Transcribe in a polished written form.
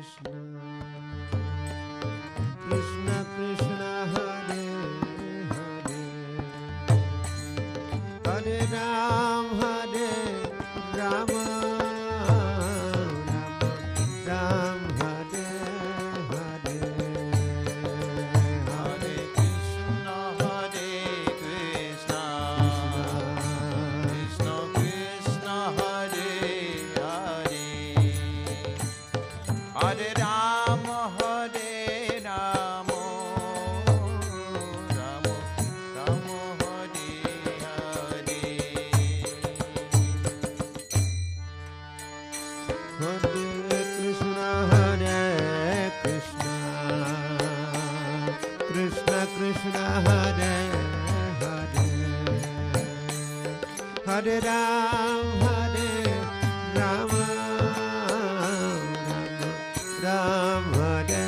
Krishna Krishna Hare Hare Hare Ram Rama Ram Hare Hare Hare Krishna Hare Krishna Krishna Krishna Hare Hare Hare Rama Hare Rama Rama Rama Hare Hare Hare Krishna Hare Krishna Krishna Krishna Hare Hare Hare Ram Rama Ram Hare